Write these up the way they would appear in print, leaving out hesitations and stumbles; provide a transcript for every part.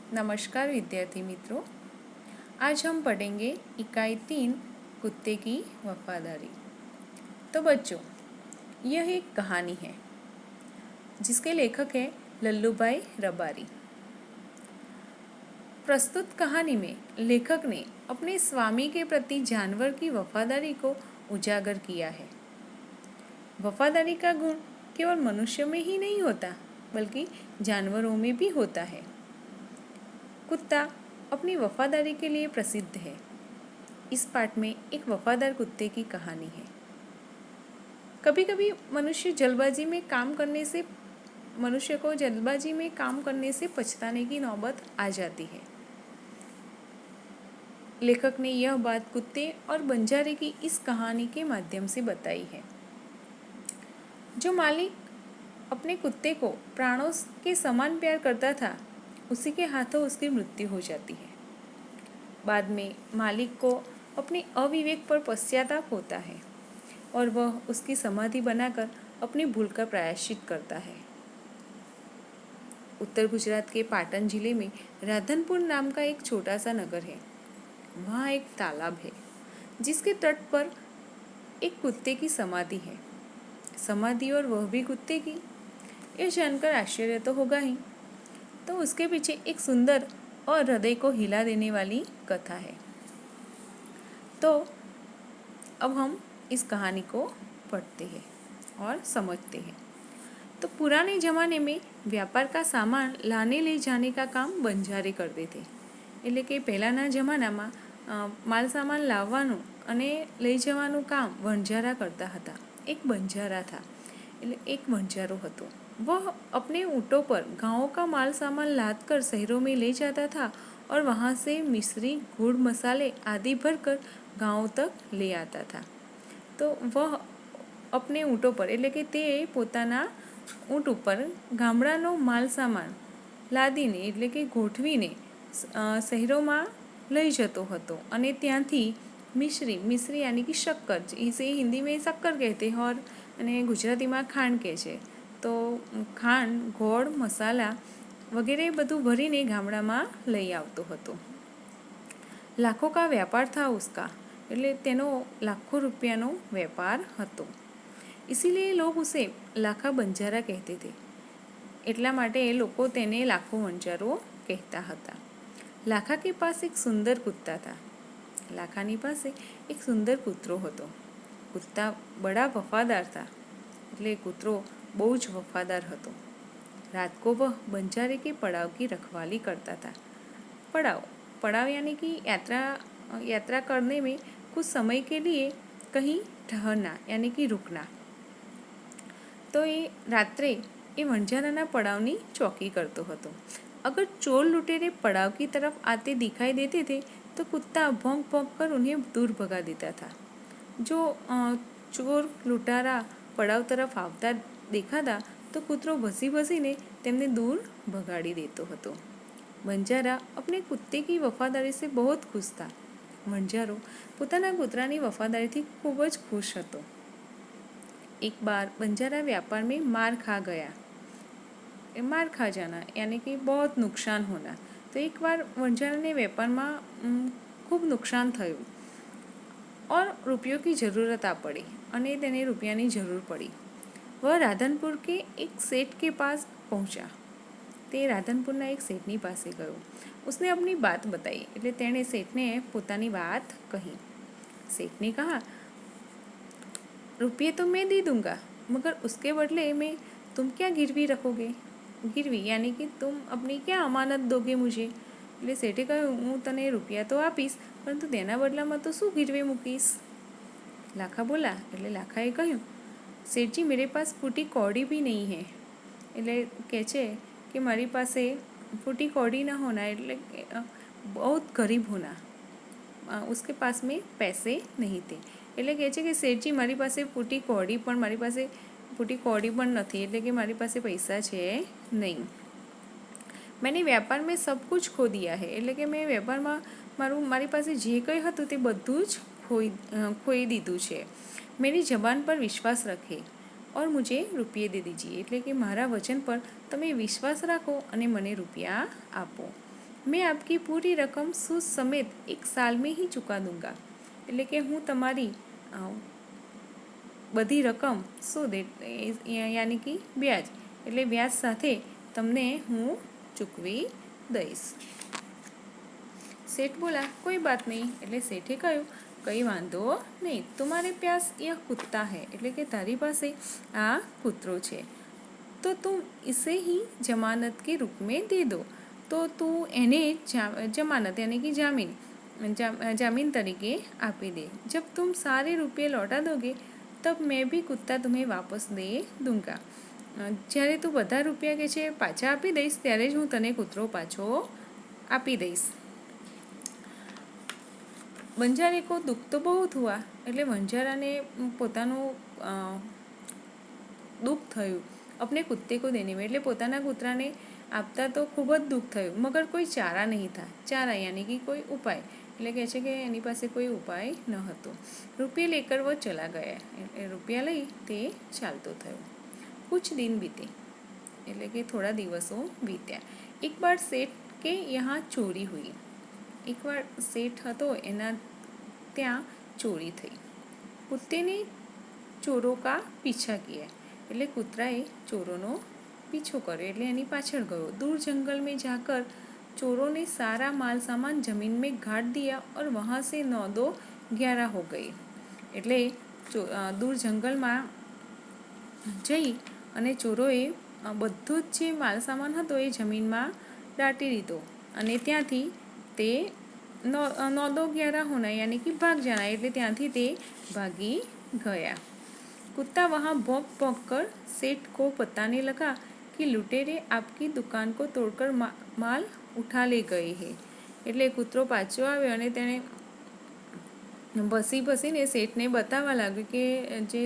नमस्कार विद्यार्थी मित्रों, आज हम पढ़ेंगे इकाई 3 कुत्ते की वफादारी। तो बच्चों, यह एक कहानी है जिसके लेखक हैं लल्लूभाई रबारी। प्रस्तुत कहानी में लेखक ने अपने स्वामी के प्रति जानवर की वफादारी को उजागर किया है। वफादारी का गुण केवल मनुष्य में ही नहीं होता, बल्कि जानवरों में भी होता है। कुत्ता अपनी वफादारी के लिए प्रसिद्ध है। इस पाठ में एक वफादार कुत्ते की कहानी है। कभी कभी मनुष्य को जल्दबाजी में काम करने से पछताने की नौबत आ जाती है। लेखक ने यह बात कुत्ते और बंजारे की इस कहानी के माध्यम से बताई है। जो मालिक अपने कुत्ते को प्राणों के समान प्यार करता था, उसी के हाथों उसकी मृत्यु हो जाती है। बाद में मालिक को अपने अविवेक पर पश्चाताप होता है और वह उसकी समाधि बनाकर अपनी भूल का प्रायश्चित करता है। उत्तर गुजरात के पाटन जिले में राधनपुर नाम का एक छोटा सा नगर है। वहाँ एक तालाब है जिसके तट पर एक कुत्ते की समाधि है। समाधि और वह भी कुत्ते की। यह जानकर आश्चर्य तो होगा ही। तो उसके पीछे एक सुंदर और हृदय को हिला देने वाली कथा है। तो अब हम इस कहानी को पढ़ते हैं और समझते हैं। तो पुराने ज़माने में व्यापार का सामान लाने ले जाने का काम બંજારે કરते थे। એટલે કે પહેલાંના જમાનામાં માલ સામાન લાવવાનું અને લઈ જવાનું કામ વણઝારા કરતા હતા। એક બંજારા था, એટલે એક વણઝારો હતો। वह अपने ऊँटों पर गाँवों का माल सामान लाद कर शहरों में ले जाता था और वहाँ से मिश्री, गुड़, मसाले आदि भरकर गाँव तक ले आता था। तो वह अपने ऊँटों पर એટલે કે તે પોતાના ઊંટ ઉપર ગામડાનો માલ સામાન લાદીને એટલે કે ગોઠવીને શહેરોમાં લઈ જતો હતો અને ત્યાંથી મિશ્રી यानी कि शक्कर, इसे हिंदी में शक्कर कहते हैं और गुजराती में खांड कहे છે। तो खांड, गोड़, मसाला वगैरह બધું ભરીને ગામડામાં લઈ આવતો હતો। લાખો કા વ્યાપાર था उसका, એટલે તેનો લાખો રૂપિયાનો વેપાર હતો। इसीलिए लोग उसे लाखा बंजारा कहते थे। એટલા માટે લોકો તેને લાખો વણઝારો કહેતા હતા। લાખા के पास एक सुंदर कुत्ता था। લાખાની પાસે એક સુંદર કૂતરો હતો। कुत्ता बड़ा वफादार था, એટલે કૂતરો બહુ જ વફાદાર હતો। रात को वह बंजारे के पड़ाव की रखवाली करता था। पड़ाव यानी कि यात्रा करने में कुछ समय के लिए कहीं ठहरना यानी कि रुकना। तो ये रात्रे ये वणझाराना पड़ावनी चौकी करतो હતો। अगर चोर लुटेरे पड़ाव की तरफ आते दिखाई देते थे तो कुत्ता भौंक भौंक कर उन्हें दूर भगा देता था। जो चोर लुटारा पड़ाव तरफ આવતા દેખાતા तो કૂતરો ભસી તેમને दूर भगाड़ी देतो હતો। બંજારા अपने कुत्ते की वफादारी से बहुत खुश था। વણઝારો પોતાના કૂતરાની વફાદારીથી ખૂબ જ ખુશ હતો। एक बार बंजारा व्यापार में मार खा जाना यानी कि बहुत नुकसान होना। तो एक बार वणझारा ने व्यापार में खूब नुकसान थयुं और रुपयों की ज़रूरत आ पड़ी और तेने रुपयानी ज़रूर पड़ी। वह राधनपुर के एक सेठ के पास पहुँचा। ते राधनपुरना एक सेठनी पासे गयो। उसने अपनी बात बताई એટલે તેણે सेठने પોતાની વાત कही। सेठ ने कहा, रुपये तो मैं दे दूंगा, मगर उसके बदले में तुम क्या गिरवी रखोगे? गिरवी यानी कि तुम अपनी क्या अमानत दोगे मुझे? એટલે સેઠે કહ્યું, હું તને રૂપિયા તો આપીશ, પરંતુ તેના બદલામાં તો શું ગીરવે મૂકીશ? લાખા બોલા એટલે લાખાએ કહ્યું, सेठजी मेरे पास फूटी कौड़ी भी नहीं है। એટલે કહે છે कि મારી પાસે फूटी कौड़ी ना होना એટલે बहुत गरीब होना, उसके पास में पैसे नहीं थे। એટલે કહે છે કે સેઠજી મારી પાસે ફૂટી कौड़ी પણ નથી, એટલે કે મારી પાસે પૈસા છે નહીં। मैंने व्यापार में सब कुछ खो दिया है, એટલે કે મેં વ્યાપારમાં મારી પાસે જે કંઈ હતું તે બધું જ ખોઈ દીધું છે। मेरी जबान पर विश्वास रखे और मुझे रुपये दे दीजिए, એટલે કે મારા વચન પર તમે વિશ્વાસ રાખો અને મને રૂપિયા આપો। मैं आपकी पूरी रकम सूद समेत 1 साल में ही चुका दूंगा। એટલે કે હું તમારી બધી રકમ सूद યાની કે વ્યાજ એટલે વ્યાજ સાથે તમને હું ચૂકવી દઈશ। सेठ बोला कोई बात नहीं। એટલે શેઠે કહ્યું કંઈ વાંધો નહીં, तुम्हारे प्यास यह कुत्ता है એટલે કે તારી પાસે આ કૂતરો છે, तो तुम इसे ही जमानत के रूप में दे दो। तो तू એને जमानत यानी कि जामीन तरीके आपी दे। जब तुम सारे रुपये लौटा दोगे तब मैं भी कुत्ता तुम्हें वापस दे दूंगा। જ્યારે તું બધા રૂપિયા કે છે પાછા આપી દઈશ ત્યારે જ હું તને કૂતરો પાછો આપી દઈશ। બંજારે કો દુઃખ તો બહુત હુઆ એટલે વંજારાને પોતાનું દુઃખ થયું अपने कुत्ते को देने में એટલે પોતાના કૂતરાને આપતા તો ખૂબ જ દુઃખ થયું, મગર કોઈ ચારા નહીં था। ચારા यानी कि कोई उपाय એટલે કહે છે કે એની પાસે કોઈ ઉપાય ન હતો। રૂપિયા લેકર वो चला गया એટલે રૂપિયા લઈ તે ચાલતો થયો। कुछ दिन बीते એટલે કે થોડા દિવસો વીત્યા। એક બાર सेठ के यहाँ चोरी हुई। एक बार सेठ હતો એના ત્યાં ચોરી થઈ। कुत्ते ने चोरों का पीछा किया એટલે કૂતરાએ ચોરોનો પીછો કર્યો એટલે એની પાછળ ગયો। दूर जंगल में जाकर चोरों ने सारा माल सामान जमीन में गाड़ दिया और वहाँ से 9-2-11 हो गई। એટલે दूर जंगलમાં જઈ અને ચોરોએ બધો જ જે માલ સામાન હતો એ જમીનમાં દાટી દીધો અને ત્યાંથી તે 9-2-11 होना यानी कि भाग जाना એટલે ત્યાંથી તે ભાગી ગયા। कुत्ता वहाँ भौंक भौंक कर सेठ को बताने लगा कि लुटेरे आपकी दुकान को तोड़कर माल उठा ले गए हैं। એટલે કૂતરો પાછો આવ્યો અને તેણે ભસીને શેઠને બતાવવા લાગ્યું કે જે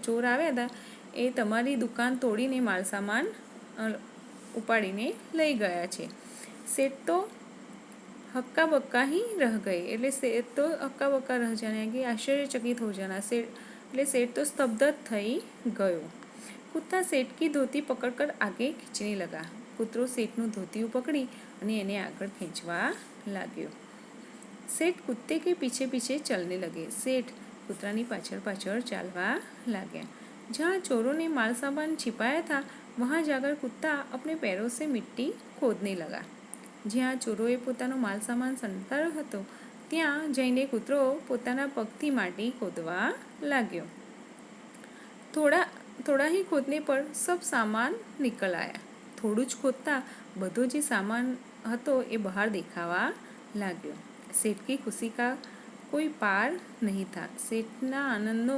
ચોર આવ્યા હતા એ તમારી દુકાન તોડીને માલ સામાન ઉપાડીને લઈ ગયા છે। શેઠ તો હક્કા બક્કા ही रह गए એટલે શેઠ તો હક્કા બક્કા રહ જાને કે આશ્ચર્યચकित हो जाना। એટલે सेठ तो स्तब्ध થઈ ગયો। कुत्ता सेठ की धोती पकड़कर आगे खींचने लगा। કૂતરો સેઠનું ધોતિયું પકડી અને એને આગળ ખીંચવા લાગ્યો। सेठ कुत्ते के पीछे पीछे चलने लगे। सेठ કૂતરાની પાછળ પાછળ ચાલવા लाग्या। जहाँ चोरों ने माल सामान छिपाया था वहाँ जाकर कुत्ता अपने पैरों से मिट्टी खोदने लगा। જ્યાં ચોરોએ પોતાનો માલ સામાન સંતાડ્યો હતો ત્યાં જઈને કૂતરો પોતાના પગથી માટી ખોદવા लाग्यो। થોડા ही खोदने पर सब सामान निकल आया। થોડું જ ખોદતા બધો જે સામાન હતો એ બહાર દેખાવા लाग्यो। सेठ की खुशी का कोई पार नहीं था। सेठના આનંદનો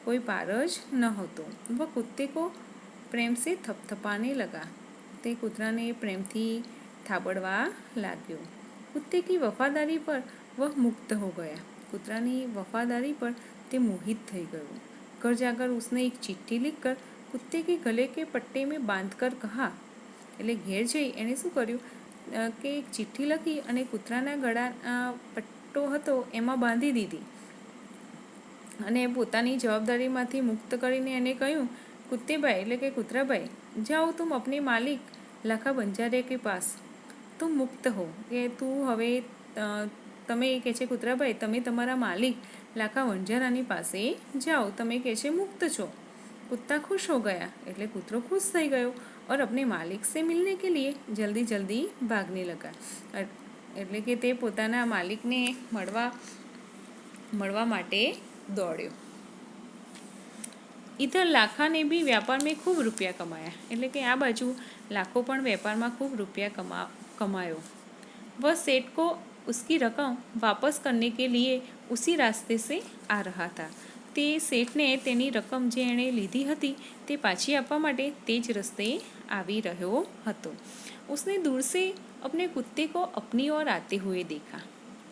કોઈ પાર જ ન હતો। वह कुत्ते को प्रेम से थपथपाने लगा। તે કૂતરાને પ્રેમથી થાબડવા लाग्यो। कुत्ते की वफादारी पर वह मुक्त हो गया। કૂતરાની वफादारी पर તે मोहित થઈ ગયો। घर जाकर उसने एक चिट्ठी लिखकर कुत्ते के गले के पट्टे में बांधकर कहा એટલે ઘેર જઈ એણે શું કર્યું કે એક ચિઠ્ઠી લખી અને કૂતરાના ગળા પટ્ટો હતો એમાં બાંધી દીધી અને પોતાની જવાબદારીમાંથી મુક્ત કરીને એને કહ્યું कुत्तेभाई એટલે કે કૂતરાભાઈ જાઓ तुम अपने मालिक लाखा बंजारे के पास तुम मुक्त हो કે તું હવે તમે કહે છે કૂતરાભાઈ તમે તમારા માલિક લાખા વંજારાની પાસે જાઓ, તમે કહે છે મુક્ત છો। कुत्ता खुश हो गया એટલે કૂતરો ખુશ થઈ ગયો और अपने मालिक से मिलने के लिए जल्दी जल्दी भागने लगा। એટલે કે તે પોતાના માલિકને મળવા માટે દોડ્યો। इधर लाखा ने भी व्यापार में खूब रुपया कमाया એટલે કે આ બાજુ લાખો પણ વેપારમાં ખૂબ રૂપિયા કમાયો। वह सेठ को उसकी रकम वापस करने के लिए उसी रास्ते से आ रहा था। તે શેઠને તેની રકમ જે એણે લીધી હતી તે પાછી આપવા માટે તે જ રસ્તે આવી રહ્યો હતો। उसने दूर से अपने कुत्ते को अपनी ओर आते हुए देखा।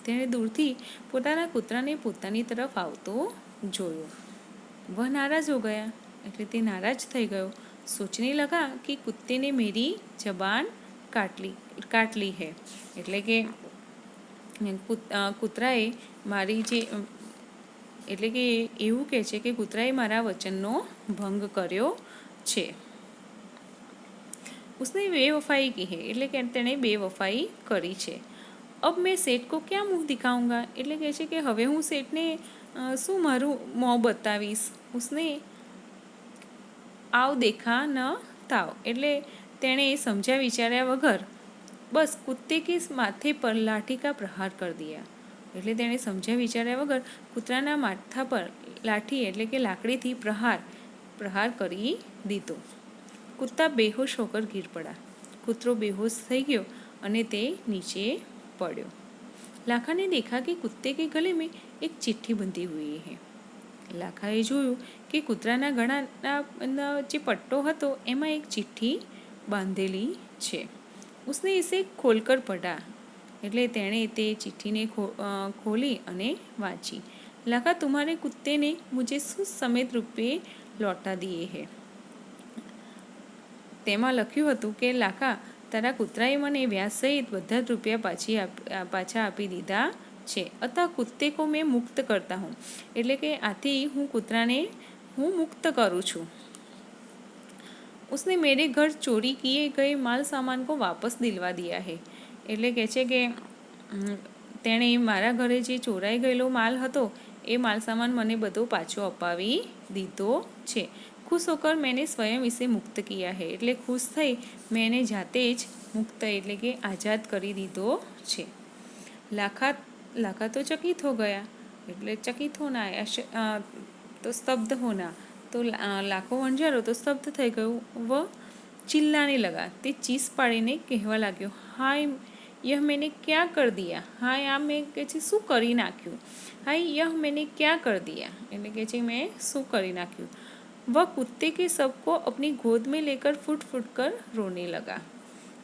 તેણે દૂરથી પોતાના કૂતરાને પોતાની તરફ આવતો જોયો। वह नाराज हो गया એટલે તે નારાજ થઈ ગયો। सोचने लगा कि कुत्ते ने मेरी जबान काट ली है એટલે કે કૂતરાએ મારી જે એટલે કે એવું કહે છે કે કૂતરાએ મારા વચનનો ભંગ કર્યો છે। उसने बेवफाई की है એટલે કે તેણે બેવફાઈ કરી છે। अब मैं सेठ को क्या मुँह दिखाऊंगा, એટલે કહે છે કે હવે હું શેઠને શું મારું મોં બતાવીશ. उसने આવ દેખા ન તાવ, એટલે તેણે સમજ્યા વિચાર્યા વગર બસ કુત્તે કે માથે પર લાઠી કા પ્રહાર કર દિયા. એટલે તેણે સમજ્યા વિચાર્યા વગર કૂતરાના માથા પર લાઠી એટલે કે લાકડીથી પ્રહાર કરી દીધો. કુત્તા બેહોશ હોકર ગીર પડા. કૂતરો બેહોશ થઈ ગયો અને તે નીચે પડ્યો. લાખાને દેખા કે કુત્તે કે ગલે મેં એક ચિઠ્ઠી બંધી હુઈ હૈ. લાખાએ જોયું કે કૂતરાના ગળાના જે પટ્ટો હતો એમાં એક ચિઠ્ઠી બાંધેલી છે. उसने इसे खोलकर पढ़ा, એટલે તેણે તે ચિઠ્ઠીને ખોલી અને વાંચી. લાખા तुम्हारे कुत्ते ने मुझे समेत रुपये लौटा दिए हैं. તેમાં લખ્યું હતું કે લાખા, તારા કૂતરાએ મને વ્યાજ સહિત બધા જ રૂપિયા પાછા આપી દીધા છે. અતઃ કુત્તે કો મેં મુક્ત કરતા હું, એટલે કે આથી હું કૂતરાને મુક્ત કરું છું. उसने मेरे घर चोरी किए गए माल सामान को वापस दिलवा दिया है. એટલે કહે છે કે તેણે મારા ઘરે જે ચોરાઈ ગયેલો માલ હતો એ માલ સામાન મને બધો પાછો અપાવી દીધો છે. खुश होकर मैंने स्वयं इसे मुक्त किया है, એટલે ખુશ થઈ મેં એને જાતે જ મુક્ત એટલે કે આઝાદ કરી દીધો છે. લાખા તો ચકિત હો ગયા, એટલે ચકિત હોના તો સ્તબ્ધ હોના, તો લાખો વંજારો તો સ્તબ્ધ થઈ ગયું. વ ચિલ્લાને લગા, તે ચીસ પાડીને કહેવા લાગ્યો, હાય યહ મેને ક્યાં કર દિયા. હાય આ મેં કહે છે શું કરી નાખ્યું. હાય યહ મેને ક્યાં કર દિયા, એટલે કહે છે મેં શું કરી નાખ્યું. वह कुत्ते के शव को अपनी गोद में लेकर फूट फूट कर रोने लगा.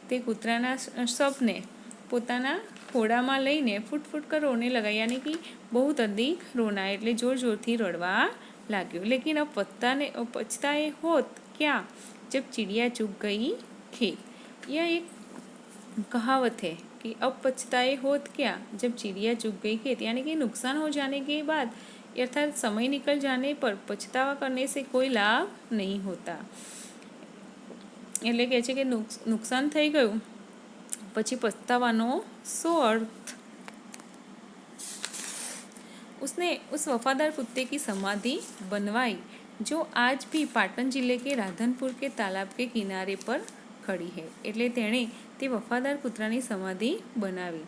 તે કૂતરાના શવને પોતાના ખોળામાં લઈને ફૂટ ફૂટ કર રોને લગા, યાની કે બહુ અધિક રોના એટલે જોર જોરથી રડવા લાગ્યો. લેકિન अब पछताए होत क्या जब चिड़िया चुग गई खेत. यह एक कहावत है कि अब पछताए होत क्या जब चिड़िया चुग गई खेत, यानी कि नुकसान हो जाने के बाद अर्थात समय निकल जाने पर पछतावा करने से कोई लाभ नहीं होता. એટલે કહે છે કે નુકસાન થઈ ગયું પછી પછતાવાનો શો અર્થ. उसने उस वफादार कुत्ते की समाधि बनवाई जो आज भी पाटन जिले के राधनपुर के तालाब के किनारे पर खड़ी है. એટલે તેણે તે વફાદાર કૂતરાની સમાધિ બનાવી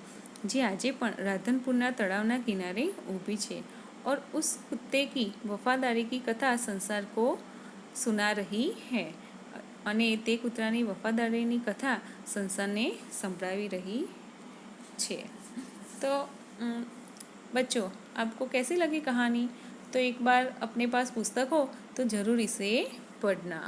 જે આજે પણ રાધનપુરના તળાવના કિનારે ઊભી છે. और उस कुत्ते की वफादारी की कथा संसार को सुना रही है. અને તે કૂતરાની વફાદારીની કથા સંસારને સંભળાવી રહી છે. तो बच्चों, आपको कैसी लगी कहानी? तो एक बार अपने पास पुस्तक हो तो ज़रूर इसे पढ़ना.